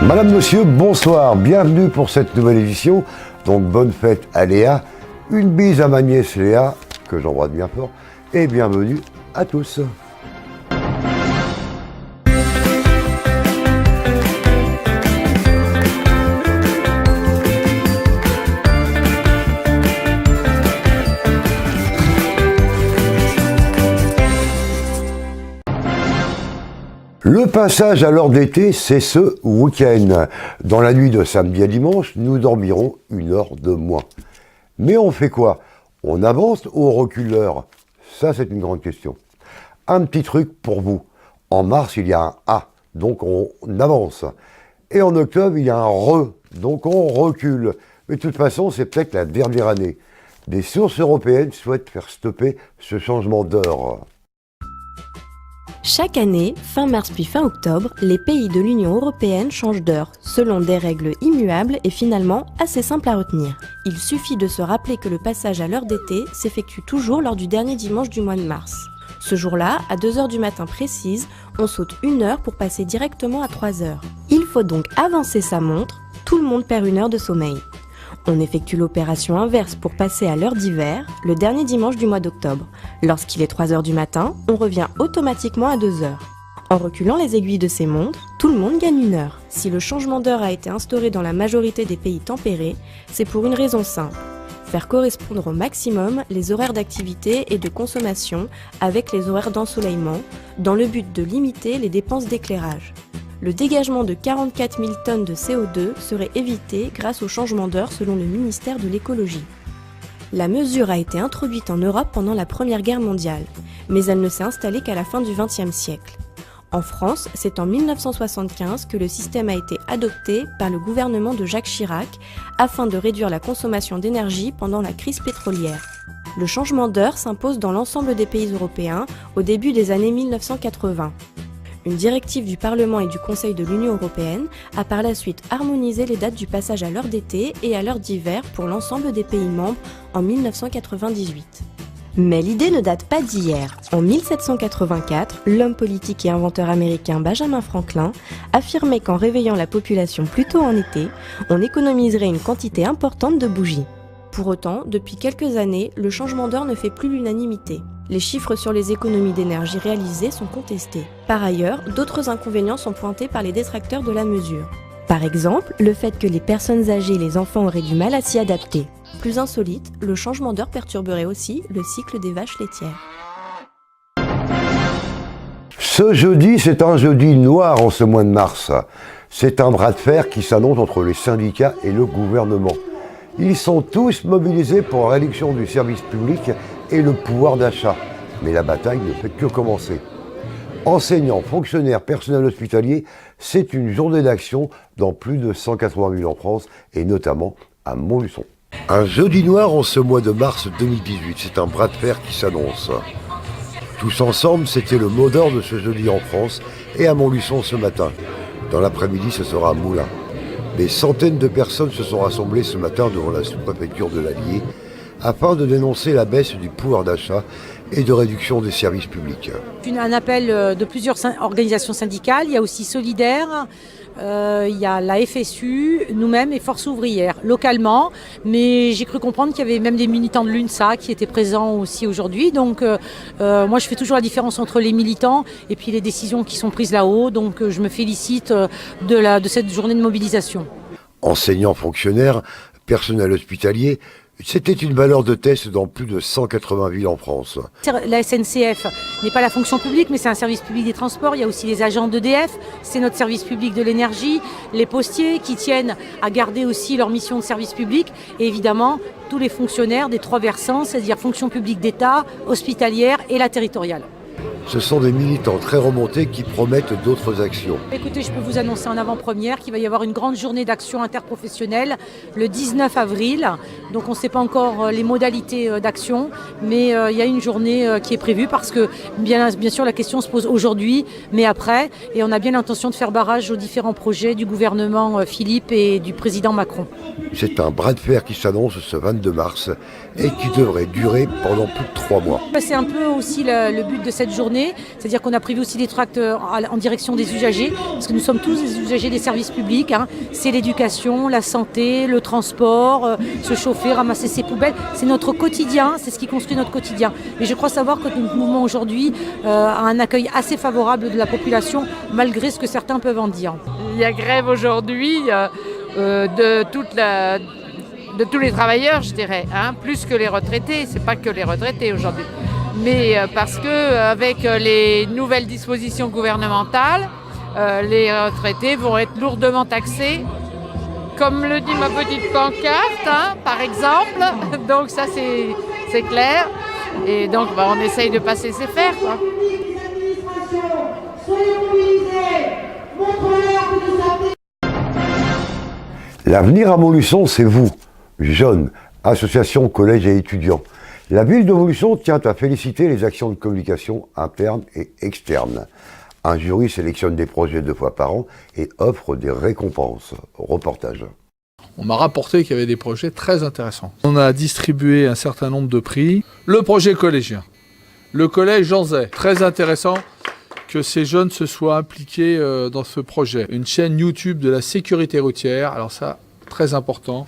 Madame, monsieur, bonsoir, bienvenue pour cette nouvelle édition. Donc bonne fête à Léa, une bise à ma nièce Léa, que j'embrasse bien fort, et bienvenue à tous. Le passage à l'heure d'été, c'est ce week-end. Dans la nuit de samedi à dimanche, nous dormirons 1 heure de moins. Mais on fait quoi? On avance ou on recule l'heure? Ça, c'est une grande question. Un petit truc pour vous. En mars, il y a un A, donc on avance. Et en octobre, il y a un RE, donc on recule. Mais de toute façon, c'est peut-être la dernière année. Des sources européennes souhaitent faire stopper ce changement d'heure. Chaque année, fin mars puis fin octobre, les pays de l'Union européenne changent d'heure, selon des règles immuables et finalement assez simples à retenir. Il suffit de se rappeler que le passage à l'heure d'été s'effectue toujours lors du dernier dimanche du mois de mars. Ce jour-là, à 2h du matin précise, on saute 1 heure pour passer directement à 3h. Il faut donc avancer sa montre, tout le monde perd 1 heure de sommeil. On effectue l'opération inverse pour passer à l'heure d'hiver, le dernier dimanche du mois d'octobre. Lorsqu'il est 3h du matin, on revient automatiquement à 2h. En reculant les aiguilles de ces montres, tout le monde gagne 1 heure. Si le changement d'heure a été instauré dans la majorité des pays tempérés, c'est pour une raison simple. Faire correspondre au maximum les horaires d'activité et de consommation avec les horaires d'ensoleillement, dans le but de limiter les dépenses d'éclairage. Le dégagement de 44 000 tonnes de CO2 serait évité grâce au changement d'heure selon le ministère de l'écologie. La mesure a été introduite en Europe pendant la Première Guerre mondiale, mais elle ne s'est installée qu'à la fin du XXe siècle. En France, c'est en 1975 que le système a été adopté par le gouvernement de Jacques Chirac afin de réduire la consommation d'énergie pendant la crise pétrolière. Le changement d'heure s'impose dans l'ensemble des pays européens au début des années 1980. Une directive du Parlement et du Conseil de l'Union européenne a par la suite harmonisé les dates du passage à l'heure d'été et à l'heure d'hiver pour l'ensemble des pays membres en 1998. Mais l'idée ne date pas d'hier. En 1784, l'homme politique et inventeur américain Benjamin Franklin affirmait qu'en réveillant la population plus tôt en été, on économiserait une quantité importante de bougies. Pour autant, depuis quelques années, le changement d'heure ne fait plus l'unanimité. Les chiffres sur les économies d'énergie réalisées sont contestés. Par ailleurs, d'autres inconvénients sont pointés par les détracteurs de la mesure. Par exemple, le fait que les personnes âgées et les enfants auraient du mal à s'y adapter. Plus insolite, le changement d'heure perturberait aussi le cycle des vaches laitières. Ce jeudi, c'est un jeudi noir en ce mois de mars. C'est un bras de fer qui s'annonce entre les syndicats et le gouvernement. Ils sont tous mobilisés pour la réduction du service public et le pouvoir d'achat. Mais la bataille ne fait que commencer. Enseignants, fonctionnaires, personnel hospitalier, c'est une journée d'action dans plus de 180 000 en France et notamment à Montluçon. Un jeudi noir en ce mois de mars 2018, c'est un bras de fer qui s'annonce. Tous ensemble, c'était le mot d'ordre de ce jeudi en France et à Montluçon ce matin. Dans l'après-midi, ce sera à Moulins. Des centaines de personnes se sont rassemblées ce matin devant la sous-préfecture de l'Allier afin de dénoncer la baisse du pouvoir d'achat et de réduction des services publics. Un appel de plusieurs organisations syndicales, il y a aussi Solidaire, il y a la FSU, nous-mêmes et Force ouvrière, localement, mais j'ai cru comprendre qu'il y avait même des militants de l'UNSA qui étaient présents aussi aujourd'hui, donc moi je fais toujours la différence entre les militants et puis les décisions qui sont prises là-haut, donc je me félicite de cette journée de mobilisation. Enseignants, fonctionnaires, personnel hospitalier, c'était une valeur de test dans plus de 180 villes en France. La SNCF n'est pas la fonction publique, mais c'est un service public des transports. Il y a aussi les agents d'EDF, c'est notre service public de l'énergie, les postiers qui tiennent à garder aussi leur mission de service public, et évidemment tous les fonctionnaires des 3 versants, c'est-à-dire fonction publique d'État, hospitalière et la territoriale. Ce sont des militants très remontés qui promettent d'autres actions. Écoutez, je peux vous annoncer en avant-première qu'il va y avoir une grande journée d'action interprofessionnelle le 19 avril. Donc on ne sait pas encore les modalités d'action, mais il y a une journée qui est prévue parce que bien sûr la question se pose aujourd'hui, mais après, et on a bien l'intention de faire barrage aux différents projets du gouvernement Philippe et du président Macron. C'est un bras de fer qui s'annonce ce 22 mars et qui devrait durer pendant plus de 3 mois. C'est un peu aussi le but de cette journée journée, c'est-à-dire qu'on a prévu aussi des tracts en direction des usagers, parce que nous sommes tous des usagers des services publics, hein. C'est l'éducation, la santé, le transport, se chauffer, ramasser ses poubelles, c'est notre quotidien, c'est ce qui construit notre quotidien. Mais je crois savoir que notre mouvement aujourd'hui a un accueil assez favorable de la population, malgré ce que certains peuvent en dire. Il y a grève aujourd'hui de tous les travailleurs, je dirais, hein, plus que les retraités. C'est pas que les retraités aujourd'hui, mais parce que avec les nouvelles dispositions gouvernementales, les retraités vont être lourdement taxés, comme le dit ma petite pancarte, hein, par exemple. Donc ça c'est clair. Et donc on essaye de pas se laisser faire, quoi. L'avenir à Montluçon, c'est vous, jeunes, associations, collèges et étudiants. La ville de Montluçon tient à féliciter les actions de communication internes et externes. Un jury sélectionne des projets 2 fois par an et offre des récompenses. Reportage. On m'a rapporté qu'il y avait des projets très intéressants. On a distribué un certain nombre de prix. Le projet collégien. Le collège Jean Zay, très intéressant que ces jeunes se soient impliqués dans ce projet. Une chaîne YouTube de la sécurité routière, alors ça, très important.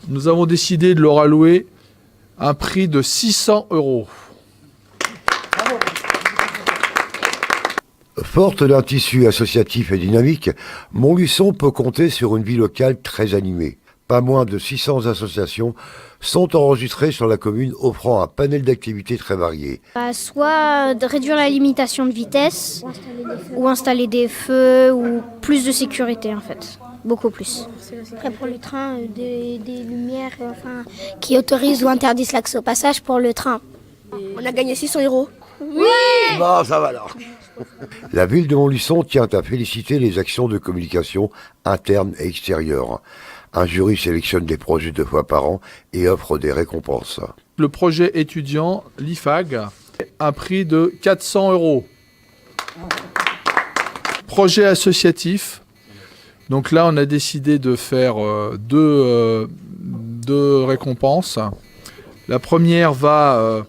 Nous avons décidé de leur allouer un prix de 600 €. Forte d'un tissu associatif et dynamique, Montluçon peut compter sur une vie locale très animée. Pas moins de 600 associations sont enregistrées sur la commune, offrant un panel d'activités très variées. Soit de réduire la limitation de vitesse, ou installer des feux, ou plus de sécurité en fait, beaucoup plus. Après pour le train, des lumières qui autorisent ou interdisent l'accès au passage pour le train. On a gagné 600 €. Oui. Bon, ça va alors. La ville de Montluçon tient à féliciter les actions de communication internes et extérieures. Un jury sélectionne des projets 2 fois par an et offre des récompenses. Le projet étudiant, l'IFAG, un prix de 400 €. Projet associatif. Donc là, on a décidé de faire deux récompenses. La première va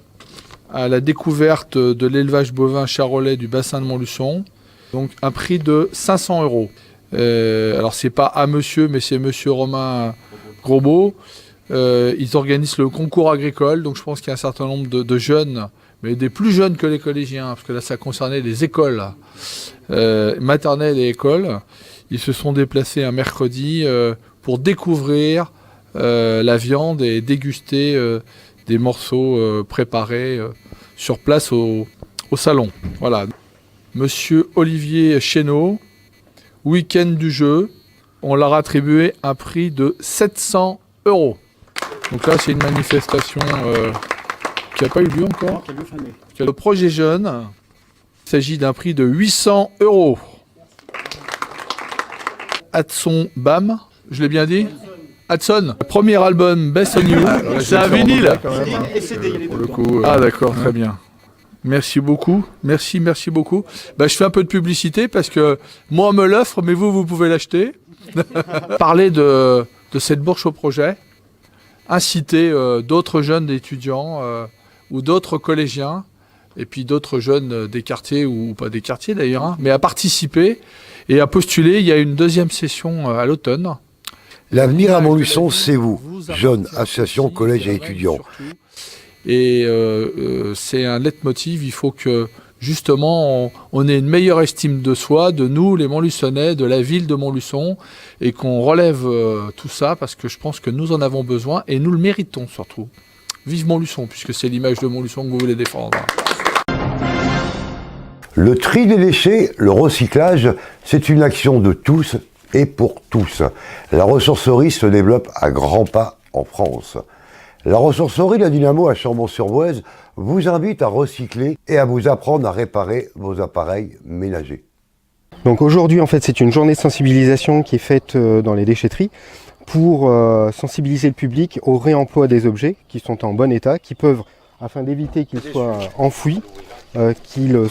à la découverte de l'élevage bovin charolais du bassin de Montluçon. Donc un prix de 500 €. Alors c'est pas à monsieur, mais c'est monsieur Romain Grosbeau. Ils organisent le concours agricole, donc je pense qu'il y a un certain nombre de jeunes, mais des plus jeunes que les collégiens, parce que là ça concernait les écoles, maternelles et écoles. Ils se sont déplacés un mercredi pour découvrir la viande et déguster des morceaux préparés sur place au salon. Voilà. Monsieur Olivier Chénaud, week-end du jeu, on leur a attribué un prix de 700 €. Donc là, c'est une manifestation qui n'a pas eu lieu encore. Le projet jeune, il s'agit d'un prix de 800 €. Hudson Bam, je l'ai bien dit ? Hudson, premier album Best on You. C'est un vinyle. Pour le coup, ah d'accord, très bien. Merci beaucoup, merci beaucoup. Je fais un peu de publicité parce que moi on me l'offre, mais vous pouvez l'acheter. Parler de cette bourse au projet, inciter d'autres jeunes étudiants ou d'autres collégiens, et puis d'autres jeunes des quartiers, ou pas des quartiers d'ailleurs, hein, mais à participer et à postuler. Il y a une deuxième session à l'automne. L'avenir à Montluçon, c'est vous, jeunes, associations, collèges et étudiants. Et c'est un leitmotiv, il faut que justement on ait une meilleure estime de soi, de nous les Montluçonnais, de la ville de Montluçon, et qu'on relève tout ça, parce que je pense que nous en avons besoin et nous le méritons surtout. Vive Montluçon, puisque c'est l'image de Montluçon que vous voulez défendre. Le tri des déchets, le recyclage, c'est une action de tous et pour tous. La ressourcerie se développe à grands pas en France. La ressourcerie La Dynamo à Chambon-sur-Voueize vous invite à recycler et à vous apprendre à réparer vos appareils ménagers. Donc aujourd'hui, en fait, c'est une journée de sensibilisation qui est faite dans les déchetteries pour sensibiliser le public au réemploi des objets qui sont en bon état, qui peuvent, afin d'éviter qu'ils soient enfouis, qu'ils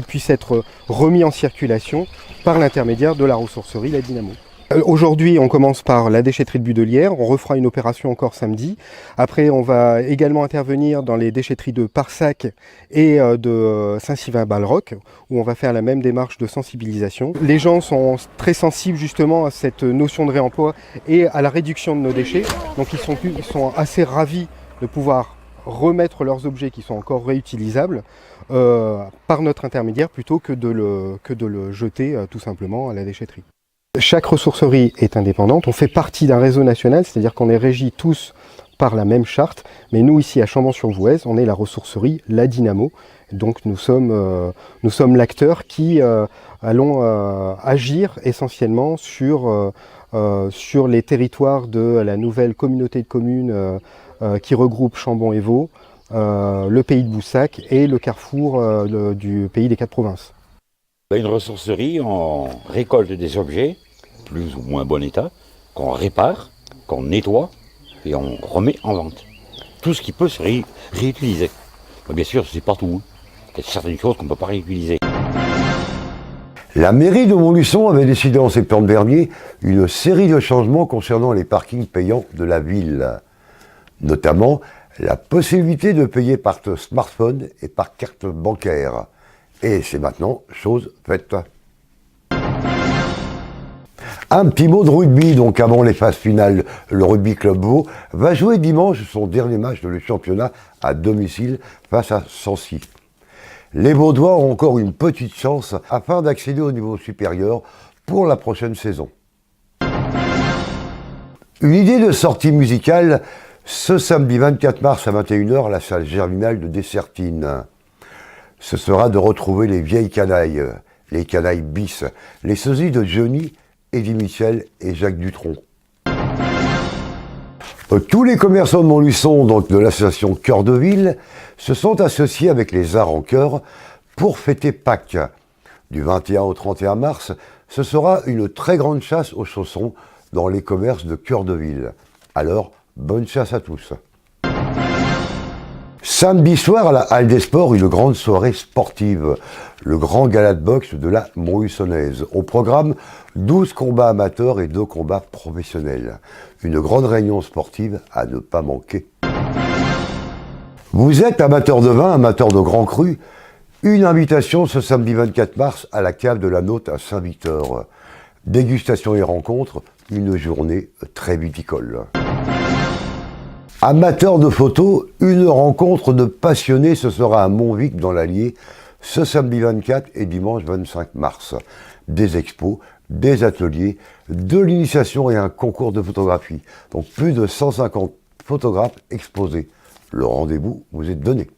puissent être remis en circulation par l'intermédiaire de la ressourcerie La Dynamo. Aujourd'hui, on commence par la déchetterie de Budelière. On refera une opération encore samedi. Après, on va également intervenir dans les déchetteries de Parsac et de Saint-Sylvain-Balroc, où on va faire la même démarche de sensibilisation. Les gens sont très sensibles justement à cette notion de réemploi et à la réduction de nos déchets. Donc ils sont assez ravis de pouvoir remettre leurs objets qui sont encore réutilisables par notre intermédiaire plutôt que de le jeter tout simplement à la déchetterie. Chaque ressourcerie est indépendante, on fait partie d'un réseau national, c'est-à-dire qu'on est régis tous par la même charte, mais nous ici à Chambon-sur-Voueize, on est la ressourcerie La Dynamo, donc nous sommes l'acteur qui allons agir essentiellement sur les territoires de la nouvelle communauté de communes qui regroupe Chambon et Vaud, le pays de Boussac et le carrefour du pays des 4 provinces. Une ressourcerie, on récolte des objets, plus ou moins bon état, qu'on répare, qu'on nettoie et on remet en vente. Tout ce qui peut se réutiliser. Bien sûr, c'est partout. Il y a certaines choses qu'on ne peut pas réutiliser. La mairie de Montluçon avait décidé en septembre dernier une série de changements concernant les parkings payants de la ville. Notamment la possibilité de payer par smartphone et par carte bancaire. Et c'est maintenant chose faite. Un petit mot de rugby, donc avant les phases finales, le Rugby Club Vaud va jouer dimanche son dernier match de le championnat à domicile face à Sancy. Les Vaudois ont encore une petite chance afin d'accéder au niveau supérieur pour la prochaine saison. Une idée de sortie musicale, ce samedi 24 mars à 21h à la salle Germinal de Dessertines. Ce sera de retrouver les vieilles canailles, les canailles bis, les sosies de Johnny, Eddie Michel et Jacques Dutronc. Tous les commerçants de Montluçon, donc de l'association Cœur de Ville, se sont associés avec les Arts en Cœur pour fêter Pâques. Du 21 au 31 mars, ce sera une très grande chasse aux chaussons dans les commerces de Cœur de Ville. Alors, bonne chasse à tous. Samedi soir à la Halle des Sports, une grande soirée sportive. Le grand gala de boxe de la Montluçonnaise. Au programme, 12 combats amateurs et 2 combats professionnels. Une grande réunion sportive à ne pas manquer. Vous êtes amateur de vin, amateur de grands crus? Une invitation ce samedi 24 mars à la cave de la Naute à Saint-Victor. Dégustation et rencontre, une journée très viticole. Amateurs de photos, une rencontre de passionnés, ce sera à Montvic dans l'Allier, ce samedi 24 et dimanche 25 mars. Des expos, des ateliers, de l'initiation et un concours de photographie. Donc plus de 150 photographes exposés. Le rendez-vous vous est donné.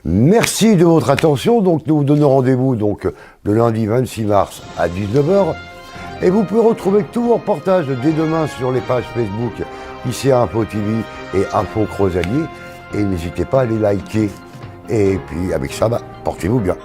Merci de votre attention. Donc nous vous donnons rendez-vous donc le lundi 26 mars à 19h. Et vous pouvez retrouver tous vos reportages dès demain sur les pages Facebook ici à Info TV et Info Crozalier. Et n'hésitez pas à les liker. Et puis avec ça, portez-vous bien.